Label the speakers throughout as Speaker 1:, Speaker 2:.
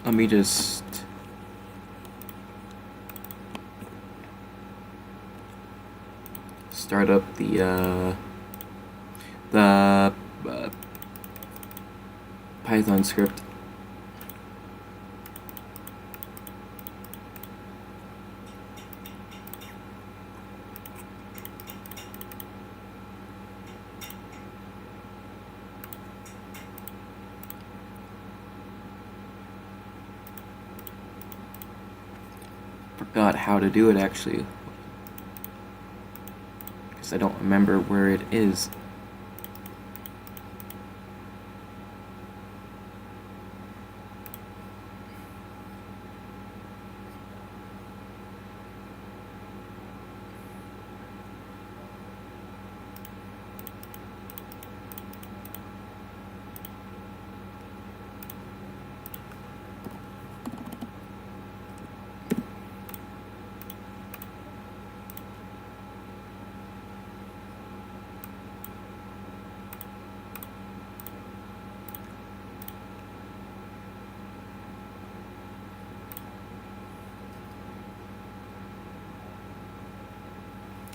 Speaker 1: Let me just start up the Python script. Forgot how to do it actually, because I don't remember where it is.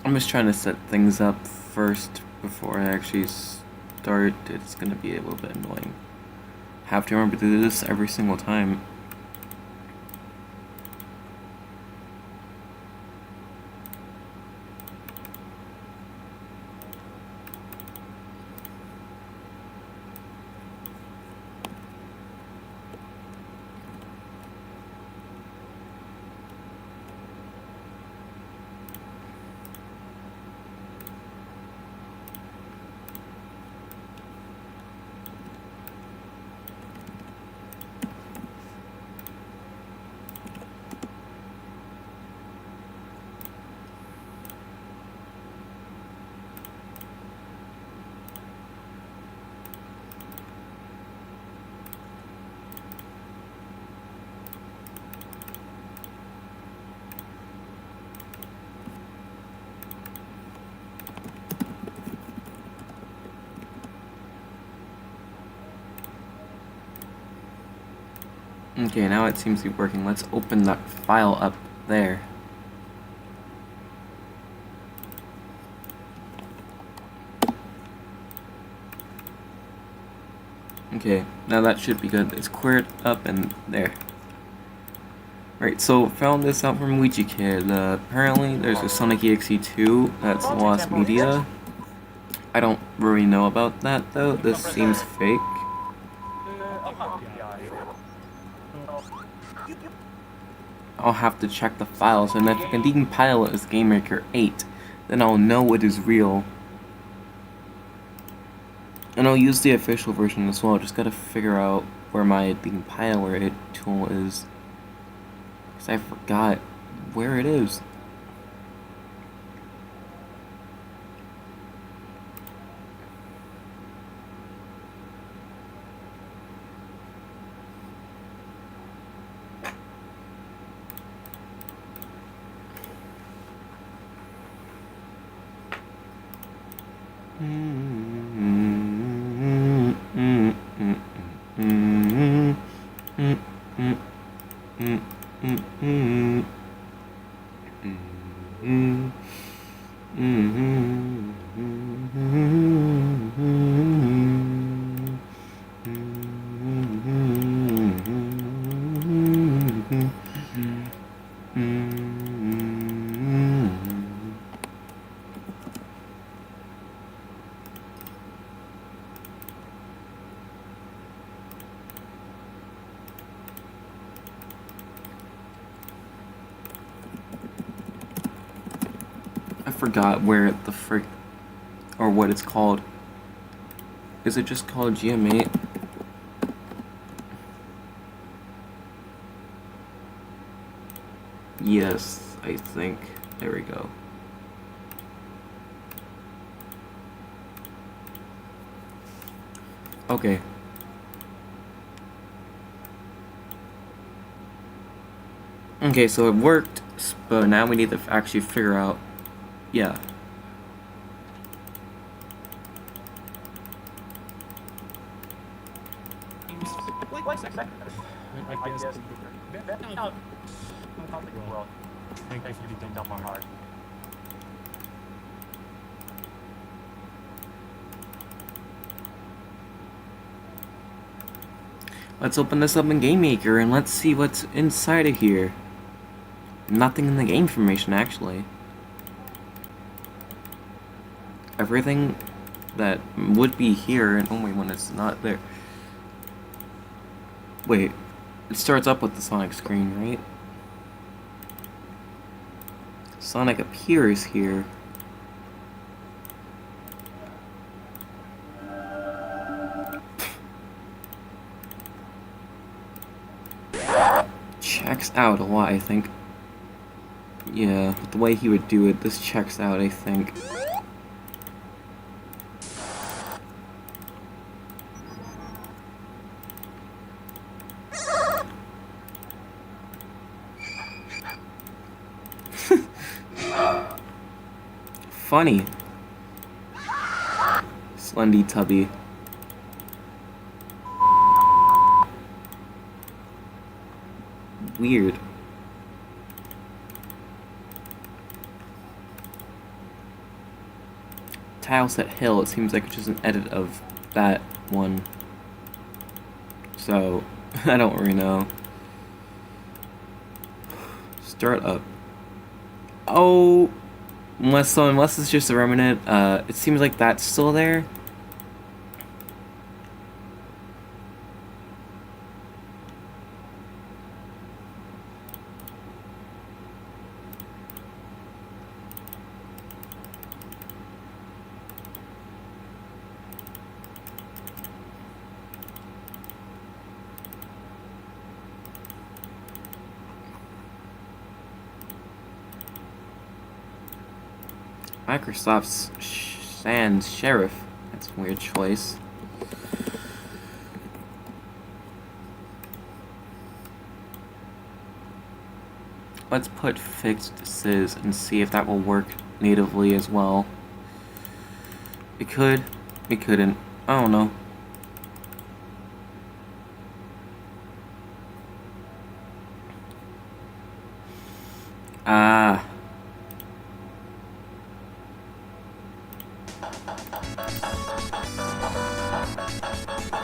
Speaker 1: I'm just trying to set things up first before I actually start. It's gonna be a little bit annoying. Have to remember to do this every single time. Okay, now it seems to be working. Let's open that file up there. Okay, now that should be good. It's cleared up and there. Right, so found this out from Ouija Kid. Apparently there's a Sonic EXE2 that's lost media. I don't really know about that though. This seems fake. I'll have to check the files, and if I can decompile it as GameMaker 8, then I'll know it is real. And I'll use the official version as well. Just gotta figure out where my decompiler tool is, because I forgot where it is. I forgot where the frick, or what it's called. Is it just called GM8? Yes, I think. There we go. Okay. Okay, so it worked, but now we need to actually figure out... Yeah.
Speaker 2: Like second. I guess. No, well, thank you for being dumb on hard.
Speaker 1: Let's open this up in Game Maker and let's see what's inside of here. Nothing in the game information, actually. Everything that would be here, and only when it's not there. Wait, it starts up with the Sonic screen, right? Sonic appears here. Checks out a lot, I think. Yeah, the way he would do it, this checks out, I think. Funny. Slendy Tubby. Weird. Tileset Hill, it seems like it's just an edit of that one. So, I don't really know. Start up. Oh, unless it's just a remnant, it seems like that's still there. Microsoft's Sans Sheriff. That's a weird choice. Let's put fixed sys and see if that will work natively as well. It could. It couldn't. I don't know. Ah.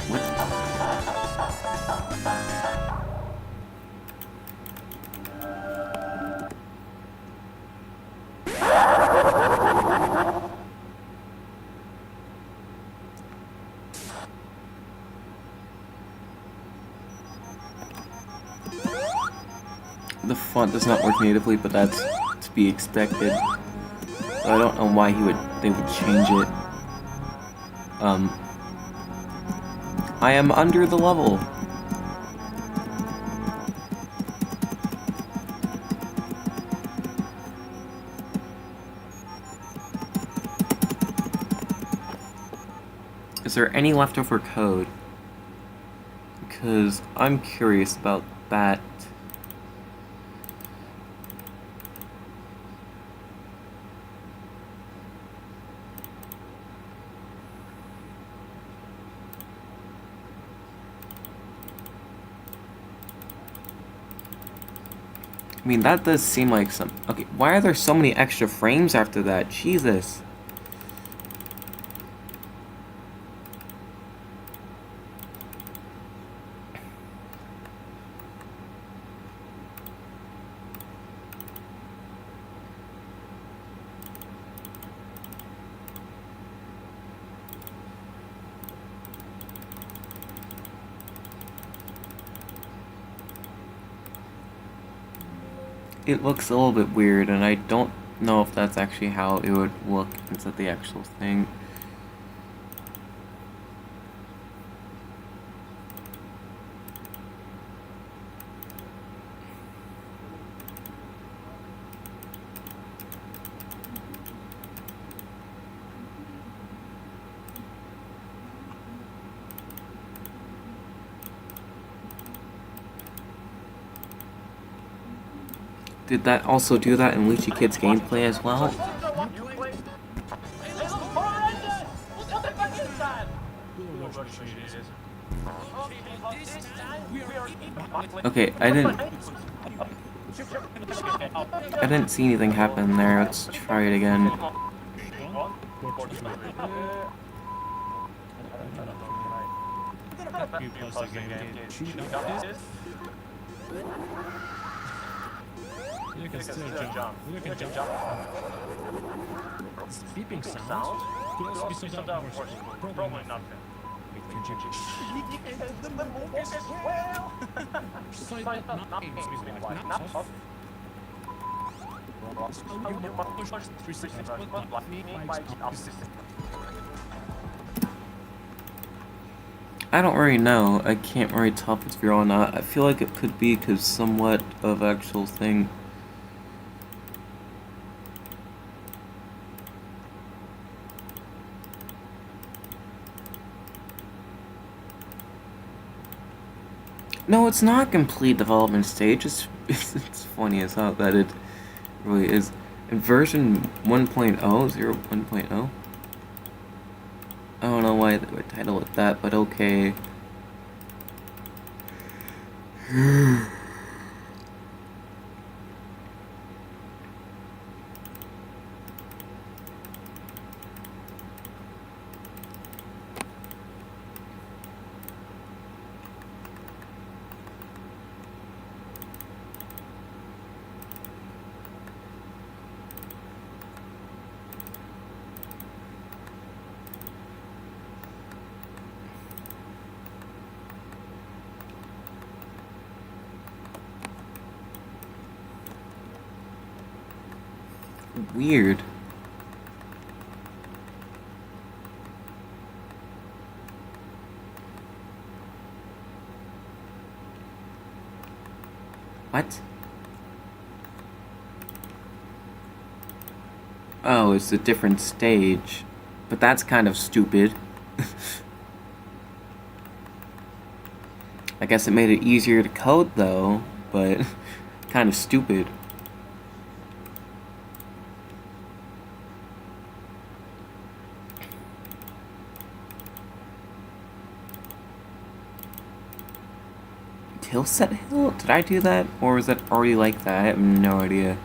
Speaker 1: What? The font does not work natively, but that's to be expected. So I don't know why they would change it. I am under the level. Is there any leftover code? Because I'm curious about that. I mean, that does seem like some... Okay, why are there so many extra frames after that? Jesus. It looks a little bit weird, and I don't know if that's actually how it would look inside the actual thing. Did that also do that in Luigi Kid's gameplay as well? Okay, I didn't see anything happen there. Let's try it again.
Speaker 2: You can still jump. You can jump. Beeping sounds could also be some down horse. Probably not. Wait, can you the moonwalk as well? Side not aims with like not off. You must push 3 seconds, but like me by opposite.
Speaker 1: I don't really know. I can't really tell if it's real or not. I feel like it could be because somewhat of actual thing. No, it's not a complete development stage. It's funny as hell that it really is. In version 1.0, 1.0? I don't know why they would title it that, but okay. Weird. What? Oh, it's a different stage. But that's kind of stupid. I guess it made it easier to code though, but kind of stupid. Tilset Hill? Did I do that? Or was that already like that? I have no idea.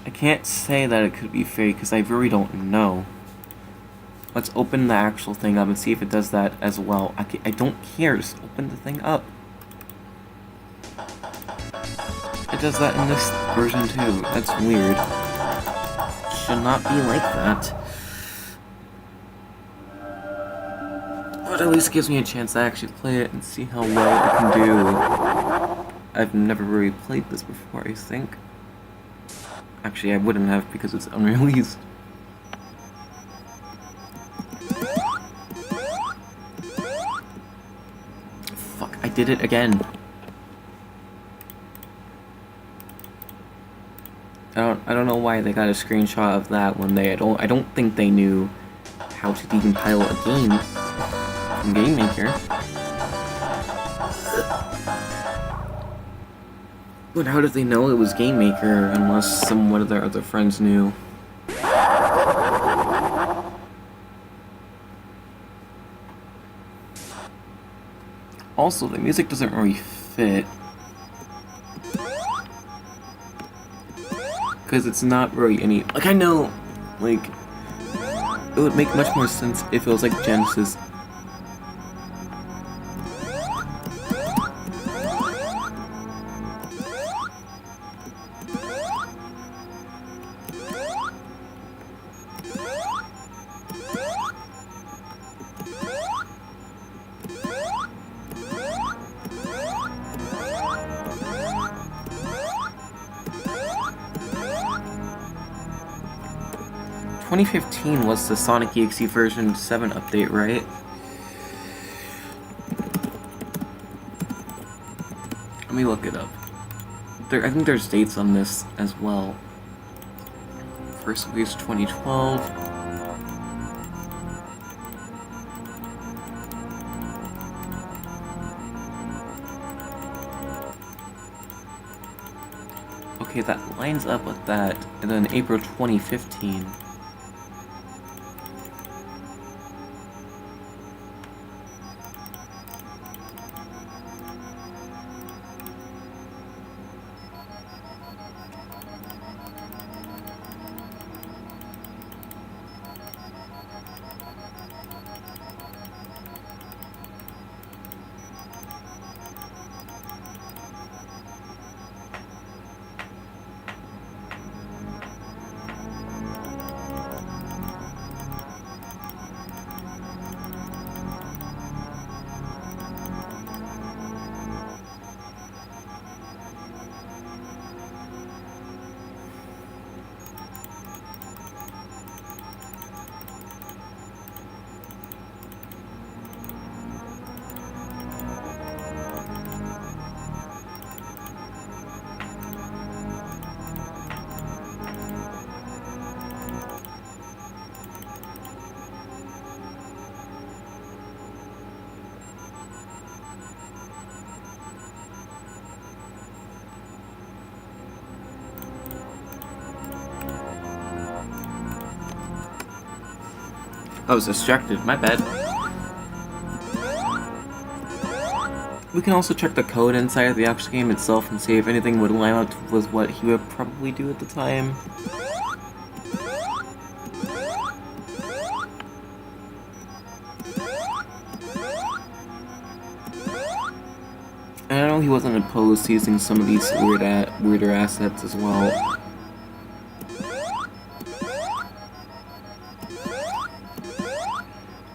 Speaker 1: I can't say that it could be fake because I really don't know. Let's open the actual thing up and see if it does that as well. I don't care, just open the thing up. It does that in this version too. That's weird. Should not be like that. But at least it gives me a chance to actually play it and see how well it can do. I've never really played this before, I think. Actually, I wouldn't have because it's unreleased. Fuck, I did it again. I don't know why they got a screenshot of that when I don't think they knew how to even title a game from Game Maker. But how did they know it was Game Maker unless some one of their other friends knew? Also, the music doesn't really fit. Because it's not really any... Like, I know, like, it would make much more sense if it was like Genesis. 2015 was the Sonic EXE version 7 update, right? Let me look it up. I think there's dates on this as well. First release 2012. Okay, that lines up with that. And then April 2015. I was distracted, my bad. We can also check the code inside of the actual game itself and see if anything would line up with what he would probably do at the time. And I know he wasn't opposed to using some of these weirder assets as well.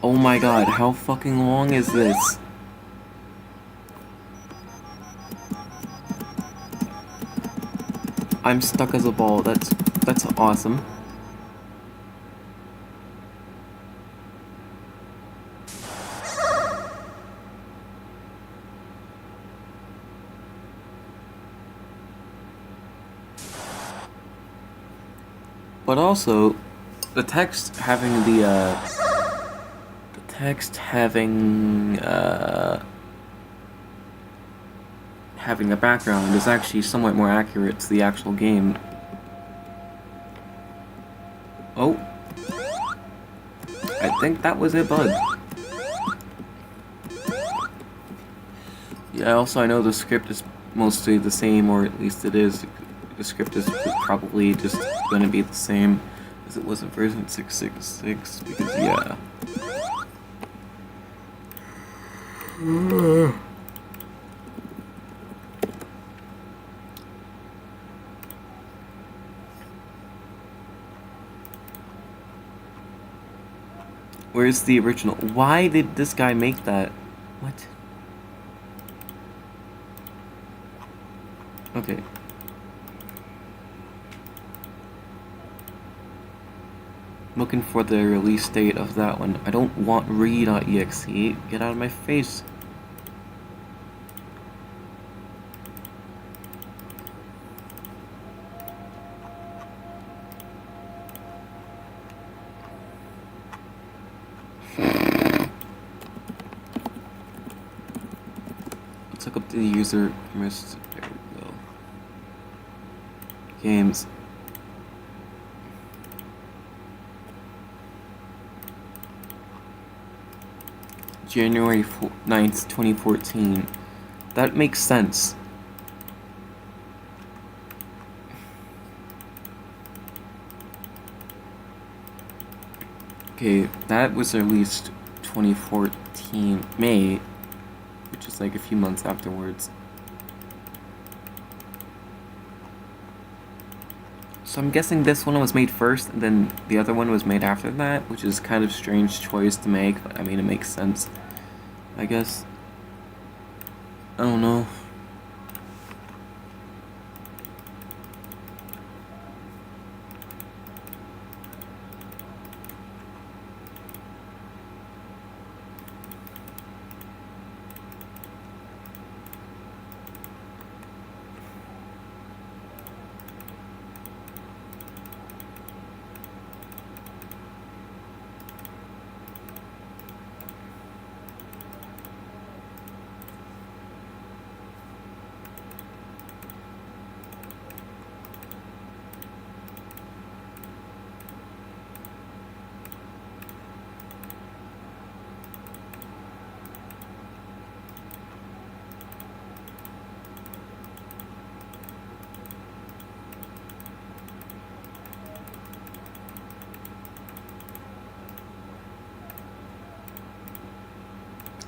Speaker 1: Oh my god, how fucking long is this? I'm stuck as a ball. That's awesome. But also, the text having having a background is actually somewhat more accurate to the actual game. Oh. I think that was it, bud. Yeah, also I know the script is mostly the same, or at least it is. The script is probably just gonna be the same as it was in version 666, because yeah. Where's the original? Why did this guy make that? What? Okay. Looking for the release date of that one. I don't want re.exe. Get out of my face. Let's look up the user permissions. There we go. Games. January 9th, 2014. That makes sense. Okay, that was released 2014 May, which is like a few months afterwards. So I'm guessing this one was made first, and then the other one was made after that, which is kind of a strange choice to make, but I mean, it makes sense, I guess. I don't know.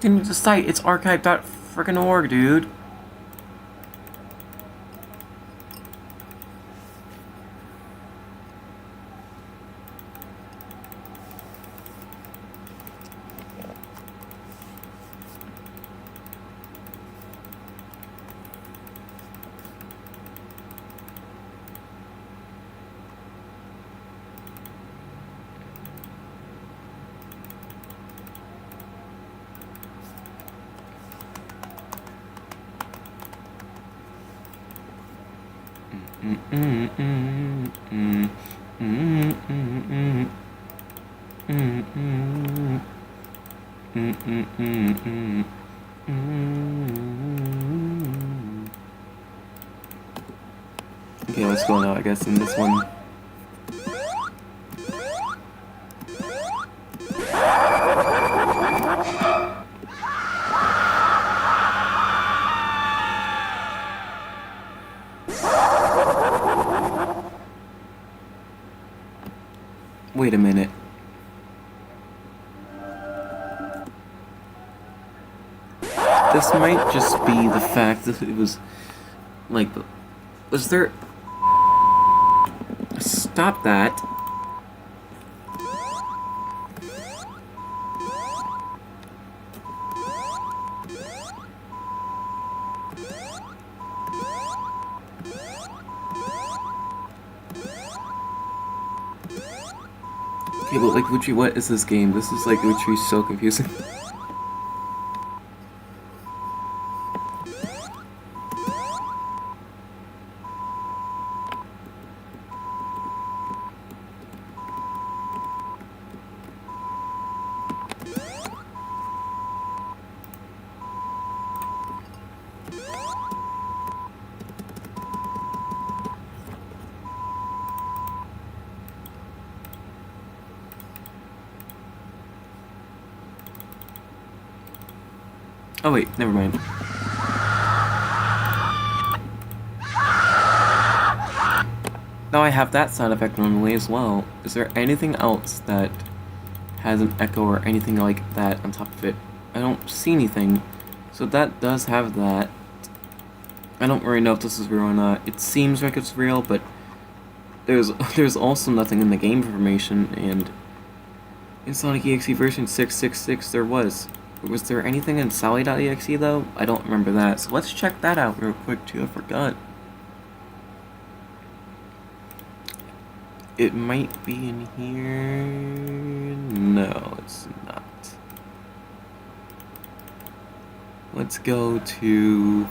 Speaker 1: Continue the site. It's archive.frickin.org, dude. Okay, let's go now, I guess, in this one. Wait a minute. This might just be the fact that it was, like, was there... Stop that. Okay, but like, literally, what is this game? This is like literally so confusing. Oh wait, never mind. Now I have that sound effect normally as well. Is there anything else that has an echo or anything like that on top of it? I don't see anything. So that does have that. I don't really know if this is real or not. It seems like it's real, but there's also nothing in the game information, and in Sonic EXE version 666 there was. Was there anything in Sally.exe though? I don't remember that, so let's check that out real quick too, I forgot. It might be in here... No, it's not. Let's go to...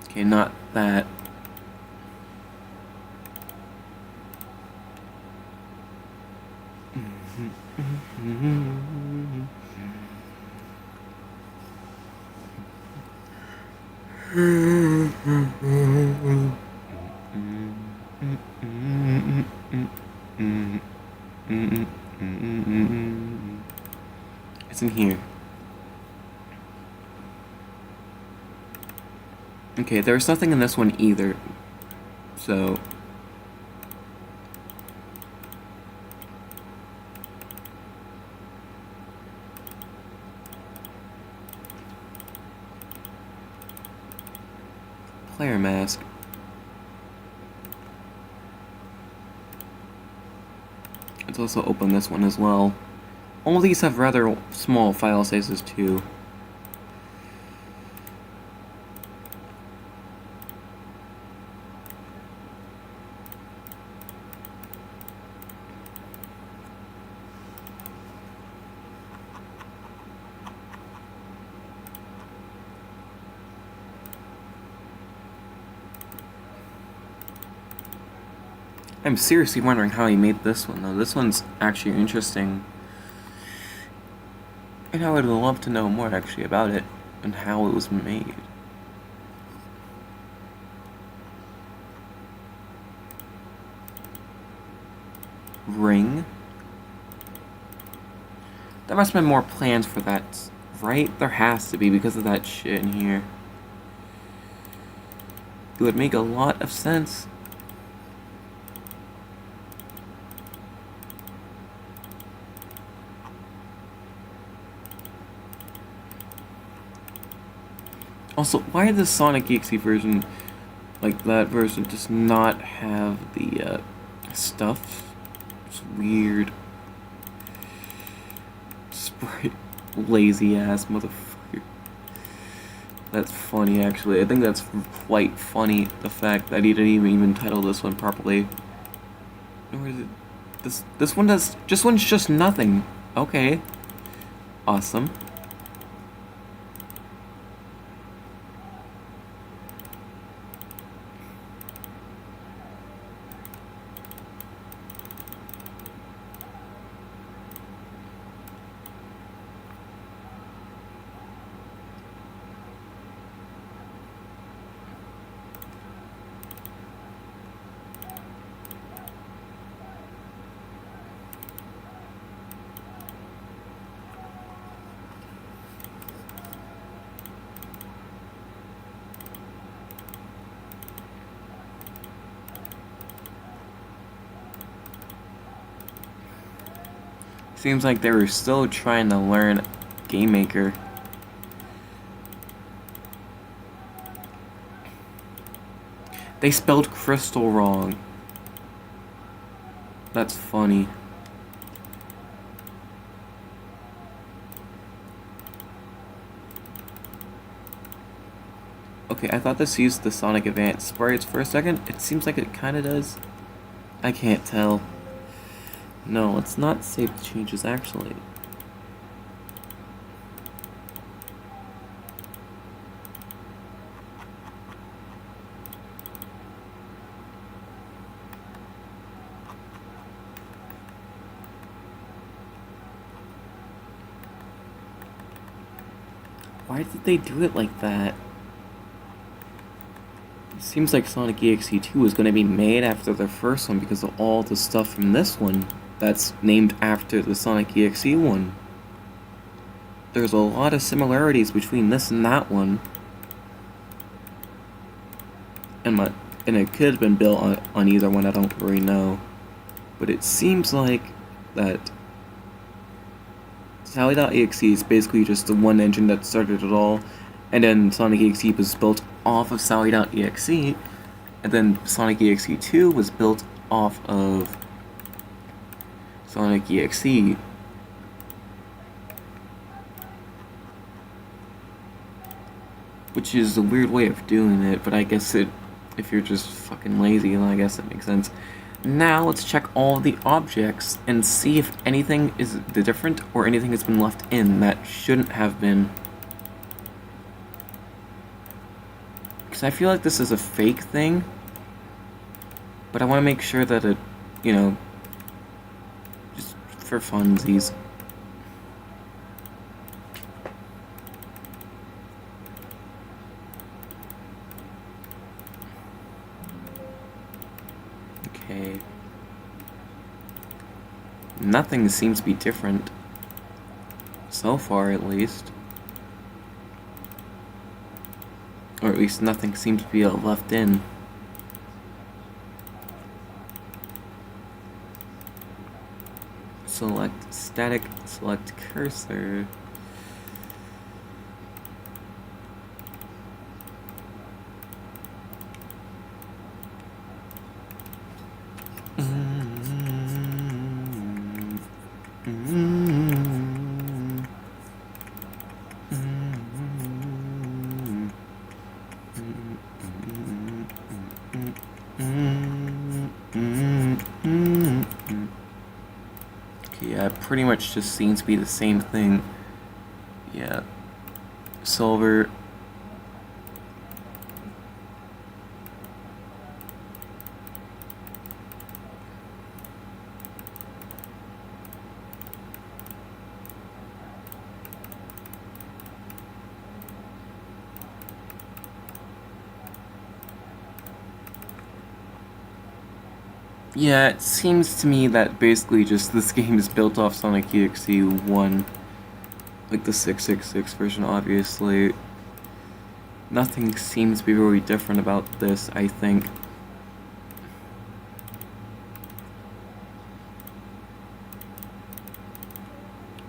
Speaker 1: Okay, not that. It's in here. Okay, there's nothing in this one either. So... Player mask. Let's also open this one as well. All these have rather small file sizes too. I'm seriously wondering how he made this one, though. This one's actually interesting. And I would love to know more, actually, about it and how it was made. Ring. There must have been more plans for that, right? There has to be because of that shit in here. It would make a lot of sense. Also, why did the Sonic EXE version, like that version, does not have the stuff? It's weird. Sprite, lazy ass motherfucker. That's funny, actually. I think that's quite funny. The fact that he didn't even title this one properly. Or is it? This one does. This one's just nothing. Okay. Awesome. Seems like they were still trying to learn Game Maker. They spelled crystal wrong. That's funny. Okay, I thought this used the Sonic Advance sprites for a second. It seems like it kinda does. I can't tell. No, let's not save the changes, actually. Why did they do it like that? It seems like Sonic EXE 2 is going to be made after the first one because of all the stuff from this one that's named after the Sonic EXE one. There's a lot of similarities between this and that one. And it could have been built on either one, I don't really know. But it seems like that Sally.exe is basically just the one engine that started it all, and then Sonic EXE was built off of Sally.exe, and then Sonic EXE 2 was built off of Sonic EXE. Which is a weird way of doing it, but I guess if you're just fucking lazy, then I guess it makes sense. Now let's check all the objects and see if anything is different or anything has been left in that shouldn't have been. Because I feel like this is a fake thing, but I want to make sure that it, just for funsies. Okay. Nothing seems to be different. So far, at least. Or at least nothing seems to be left in. Select static, select cursor. Yeah, pretty much just seems to be the same thing. Yeah. Silver. Yeah, it seems to me that basically just this game is built off Sonic EXE 1. Like the 666 version, obviously. Nothing seems to be really different about this, I think.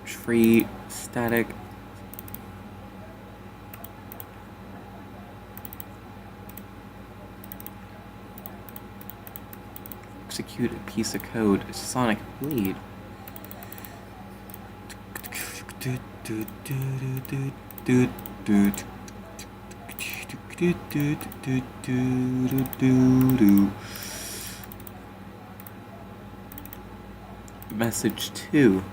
Speaker 1: Tree, static. Execute a piece of code. Sonic bleed. Message 2.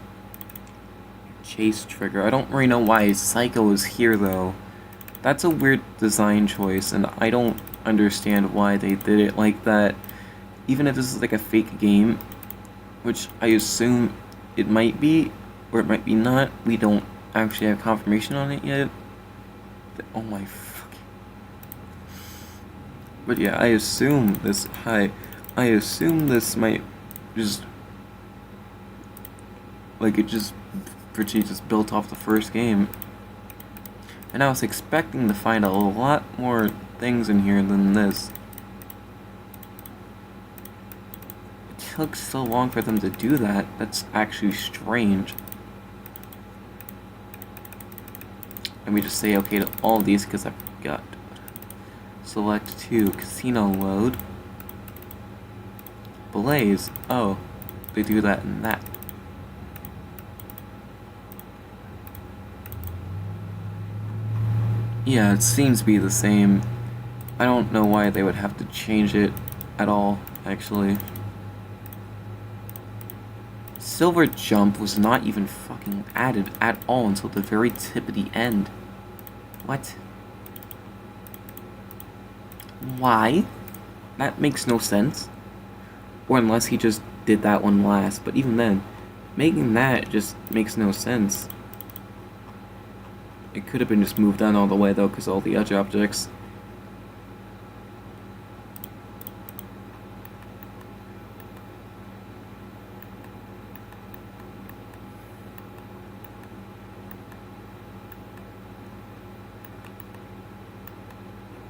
Speaker 1: Chase trigger. I don't really know why Psycho is here though. That's a weird design choice, and I don't understand why they did it like that. Even if this is like a fake game, which I assume it might be, or it might be not. We don't actually have confirmation on it yet. Oh my fucking. But yeah, I assume this. I assume this might just like it just pretty just built off the first game. And I was expecting to find a lot more things in here than this. It took so long for them to do that. That's actually strange. And we just say okay to all of these because I've got. Select 2, casino load. Blaze. Oh, they do that and that. Yeah, it seems to be the same. I don't know why they would have to change it at all, actually. Silver Jump was not even fucking added at all until the very tip of the end. What? Why? That makes no sense. Or unless he just did that one last, but even then, making that just makes no sense. It could have been just moved on all the way though, because all the edge objects.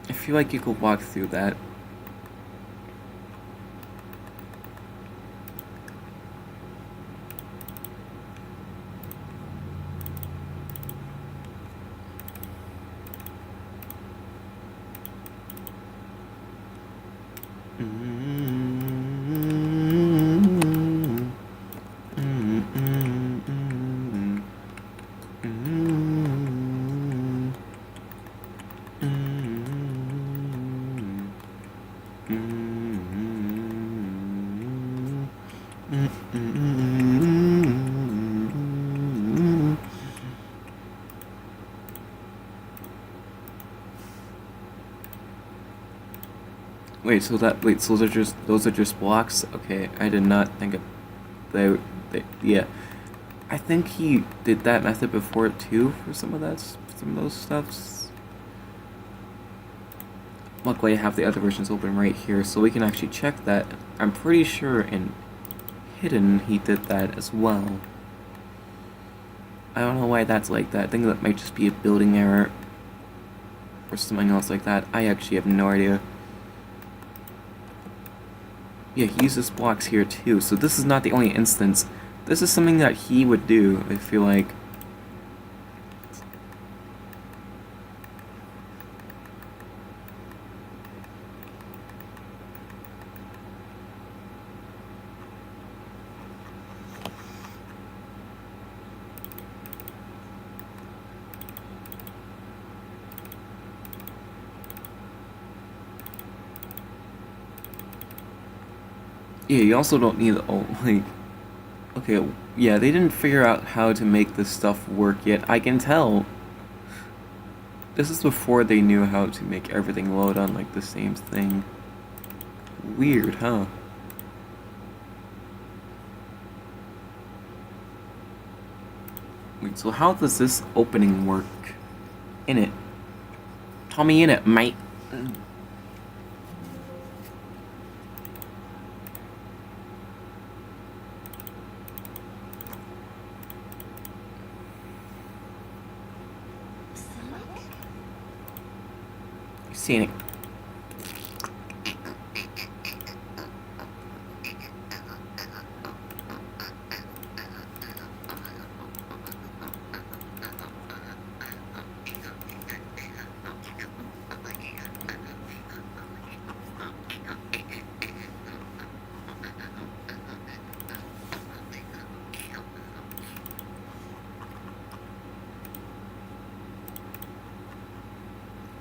Speaker 1: I feel like you could walk through that. Wait, so those are just blocks? Okay, I did not think of yeah. I think he did that method before too for some of those stuffs. Luckily I have the other versions open right here so we can actually check that. I'm pretty sure in Hidden he did that as well. I don't know why that's like that. I think that might just be a building error or something else like that. I actually have no idea. Yeah, he uses blocks here too, so this is not the only instance. This is something that he would do, I feel like. Yeah, you also don't need all, like... Okay, yeah, they didn't figure out how to make this stuff work yet. I can tell. This is before they knew how to make everything load on, like, the same thing. Weird, huh? Wait, so how does this opening work? In it. Tommy in it, mate. Seen it.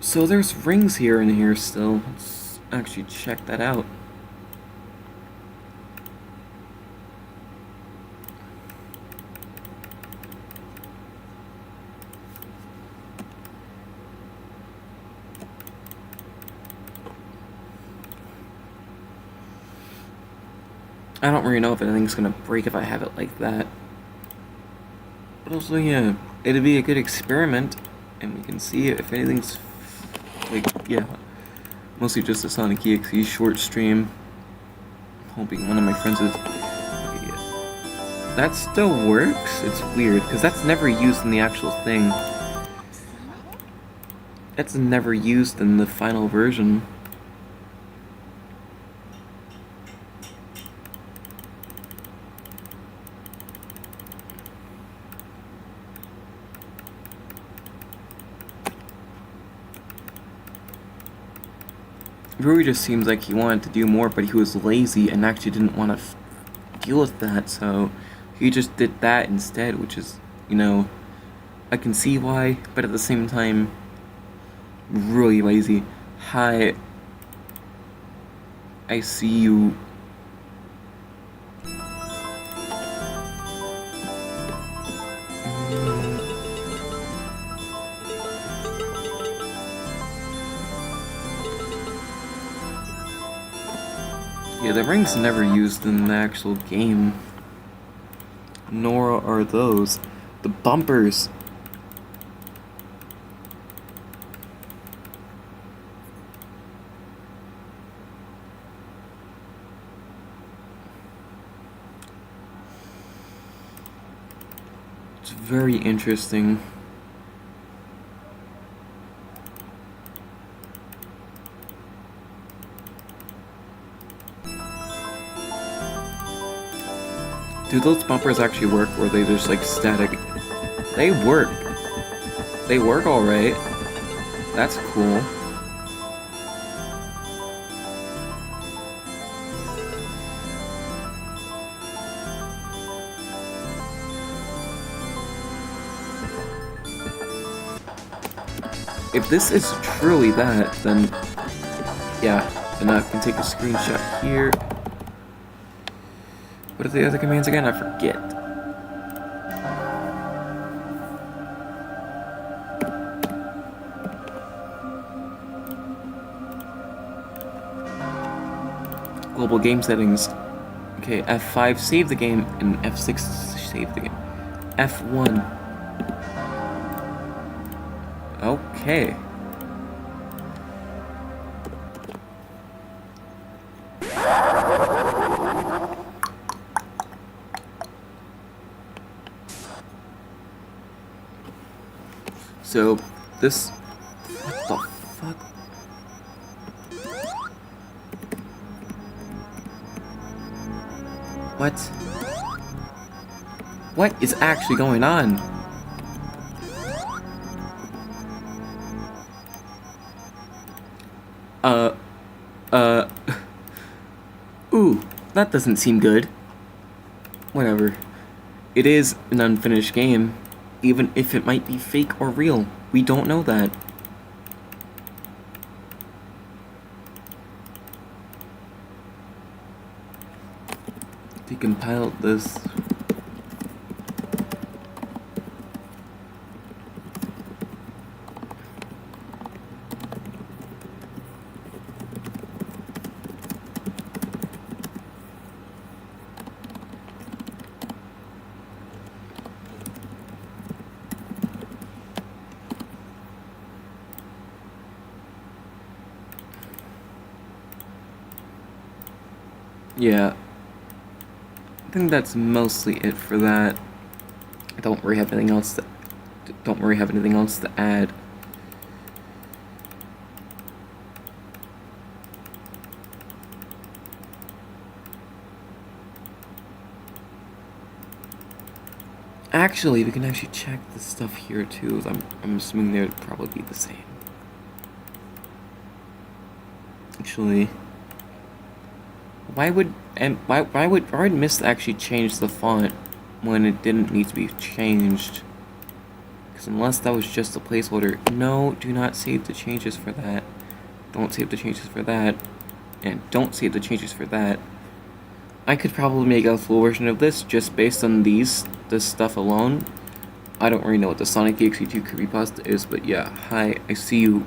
Speaker 1: So there's rings here and here still. Let's actually check that out. I don't really know if anything's gonna break if I have it like that. But also, yeah, it'd be a good experiment, and we can see if anything's like, yeah, mostly just a Sonic EXE short stream. I'm hoping one of my friends is. Okay, yeah. That still works? It's weird, because that's never used in the actual thing. That's never used in the final version. It really just seems like he wanted to do more, but he was lazy and actually didn't want to deal with that, so he just did that instead, which is, you know, I can see why, but at the same time, really lazy. Hi. I see you. Yeah, the rings never used in the actual game. Nor are those. The bumpers. It's very interesting. Do those bumpers actually work, or are they just like static? They work. They work alright. That's cool. If this is truly that, then yeah, and I can take a screenshot here. What are the other commands again? I forget. Global game settings. Okay, F5 save the game, and F6 save the game. F1. Okay. So, this... What the fuck? What? What is actually going on? Ooh, that doesn't seem good. Whatever. It is an unfinished game, even if it might be fake or real. We don't know that. Decompiled this. Yeah. I think that's mostly it for that. I don't really have anything else to add. Actually, we can actually check the stuff here too. I'm assuming they'd probably be the same. Actually, why would Mist actually change the font when it didn't need to be changed? Because unless that was just a placeholder, no, do not save the changes for that. Don't save the changes for that, and don't save the changes for that. I could probably make a full version of this just based on this stuff alone. I don't really know what the Sonic EXE2 creepypasta is, but yeah, hi, I see you.